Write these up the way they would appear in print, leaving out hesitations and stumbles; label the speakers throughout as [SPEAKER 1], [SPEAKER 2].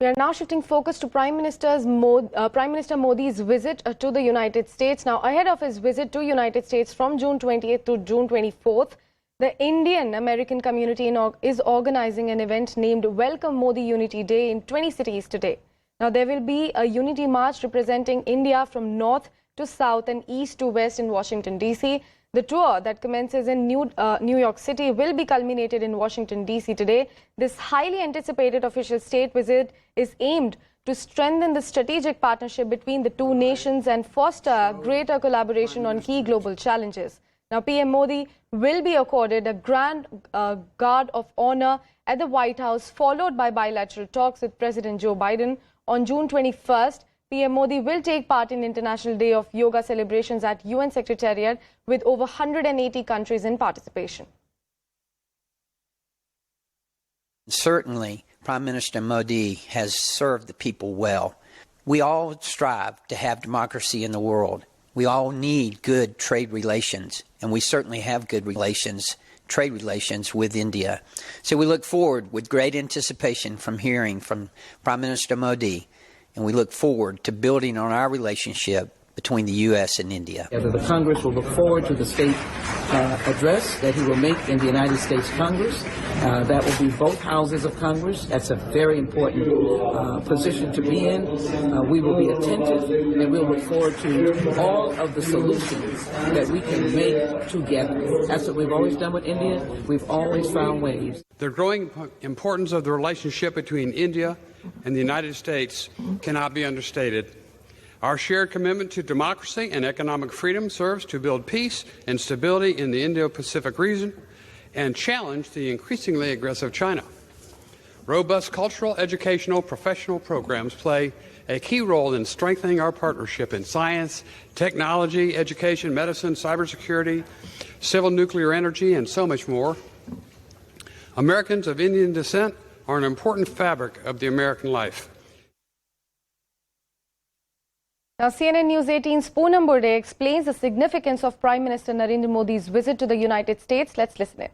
[SPEAKER 1] We are now shifting focus to Prime Minister Modi's visit to the United States. Now, ahead of his visit to United States from June 20th to June 24th, the Indian American community is organizing an event named Welcome Modi Unity Day in 20 cities today. Now, there will be a unity march representing India from north to south and east to west in Washington, D.C. The tour that commences in New York City will be culminated in Washington, D.C. today. This highly anticipated official state visit is aimed to strengthen the strategic partnership between the two nations and foster greater collaboration on key global challenges. Now, PM Modi will be accorded a Grand Guard of Honor at the White House, followed by bilateral talks with President Joe Biden. On June 21st, PM Modi will take part in International Day of Yoga celebrations at UN Secretariat with over 180 countries in participation.
[SPEAKER 2] Certainly, Prime Minister Modi has served the people well. We all strive to have democracy in the world. We all need good trade relations, and we certainly have good trade relations with India. So we look forward with great anticipation from hearing from Prime Minister Modi, and we look forward to building on our relationship between the U.S. and India.
[SPEAKER 3] The Congress will look forward to the state address that he will make in the United States Congress. That will be both houses of Congress. That's a very important position to be in. We will be attentive, and we'll look forward to all of the solutions that we can make together. That's what we've always done with India. We've always found ways.
[SPEAKER 4] The growing importance of the relationship between India and the United States cannot be understated. Our shared commitment to democracy and economic freedom serves to build peace and stability in the Indo-Pacific region and challenge the increasingly aggressive China. Robust cultural, educational, professional programs play a key role in strengthening our partnership in science, technology, education, medicine, cybersecurity, civil nuclear energy, and so much more. Americans of Indian descent are an important fabric of the American life.
[SPEAKER 1] Now, CNN News 18's Poonam Burde explains the significance of Prime Minister Narendra Modi's visit to the United States. Let's listen in.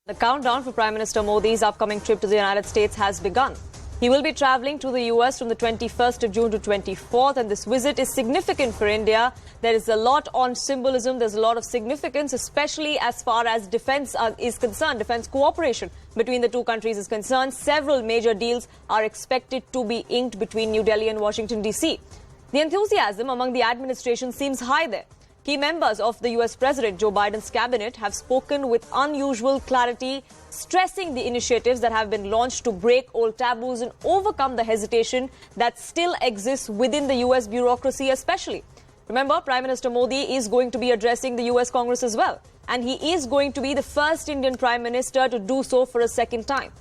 [SPEAKER 5] The countdown for Prime Minister Modi's upcoming trip to the United States has begun. He will be travelling to the U.S. from the 21st of June to 24th, and this visit is significant for India. There is a lot on symbolism. There's a lot of significance, especially as far as defence is concerned. Defence cooperation between the two countries is concerned. Several major deals are expected to be inked between New Delhi and Washington, D.C. The enthusiasm among the administration seems high there. Key members of the U.S. President Joe Biden's cabinet have spoken with unusual clarity, stressing the initiatives that have been launched to break old taboos and overcome the hesitation that still exists within the U.S. bureaucracy especially. Remember, Prime Minister Modi is going to be addressing the U.S. Congress as well, and he is going to be the first Indian Prime Minister to do so for a second time.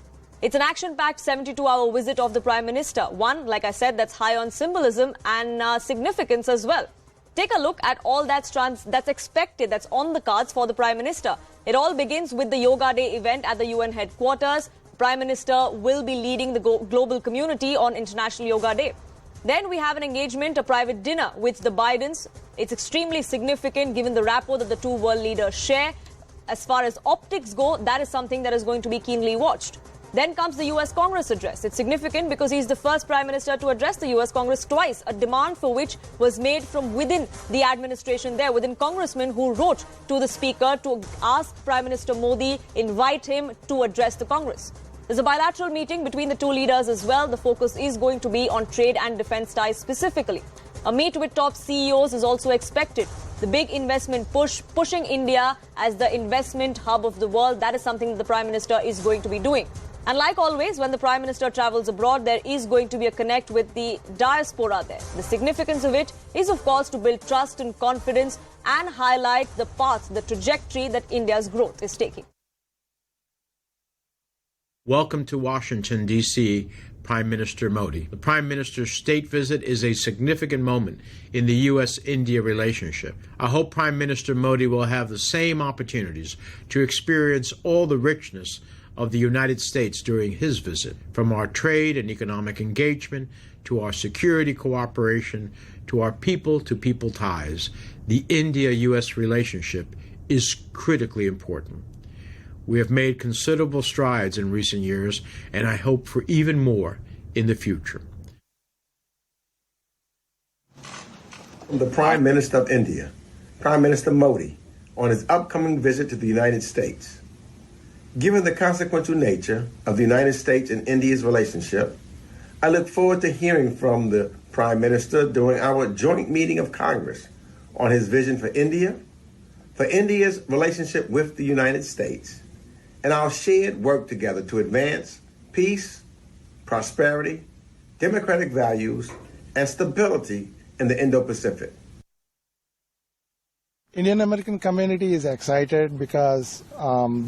[SPEAKER 5] It's an action-packed 72-hour visit of the Prime Minister, one, like I said, that's high on symbolism and significance as well. Take a look at all that's expected, that's on the cards for the Prime Minister. It all begins with the Yoga Day event at the UN headquarters. Prime Minister will be leading the global community on International Yoga Day. Then we have an engagement, a private dinner with the Bidens. It's extremely significant given the rapport that the two world leaders share. As far as optics go, that is something that is going to be keenly watched. Then comes the U.S. Congress address. It's significant because he's the first Prime Minister to address the U.S. Congress twice, a demand for which was made from within the administration there, within congressmen who wrote to the Speaker to ask Prime Minister Modi, invite him to address the Congress. There's a bilateral meeting between the two leaders as well. The focus is going to be on trade and defense ties specifically. A meet with top CEOs is also expected. The big investment pushing India as the investment hub of the world, that is something that the Prime Minister is going to be doing. And like always, when the Prime Minister travels abroad, there is going to be a connect with the diaspora there. The significance of it is, of course, to build trust and confidence and highlight the path, the trajectory that India's growth is taking.
[SPEAKER 6] Welcome to Washington, D.C., Prime Minister Modi. The Prime Minister's state visit is a significant moment in the U.S.-India relationship. I hope Prime Minister Modi will have the same opportunities to experience all the richness of the United States during his visit, from our trade and economic engagement to our security cooperation to our people-to-people ties. The India-U.S. relationship is critically important. We have made considerable strides in recent years, and I hope for even more in the future.
[SPEAKER 7] The Prime Minister of India, Prime Minister Modi, on his upcoming visit to the United States. Given the consequential nature of the United States and India's relationship, I look forward to hearing from the Prime Minister during our joint meeting of Congress on his vision for India's relationship with the United States, and our shared work together to advance peace, prosperity, democratic values, and stability in the Indo-Pacific.
[SPEAKER 8] Indian American community is excited because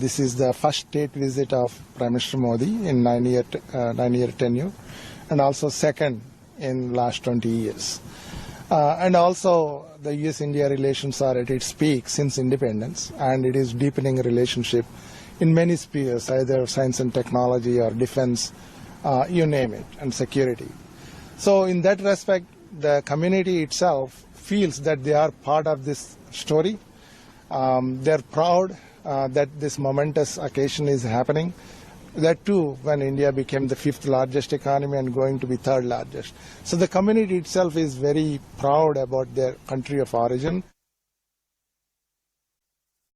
[SPEAKER 8] this is the first state visit of Prime Minister Modi in nine-year tenure, and also second in last 20 years. And also the U.S.-India relations are at its peak since independence, and it is deepening relationship in many spheres, either science and technology or defense, you name it, and security. So in that respect, the community itself feels that they are part of this story. They're proud that this momentous occasion is happening. That too, when India became the 5th largest economy and going to be 3rd largest. So the community itself is very proud about their country of origin.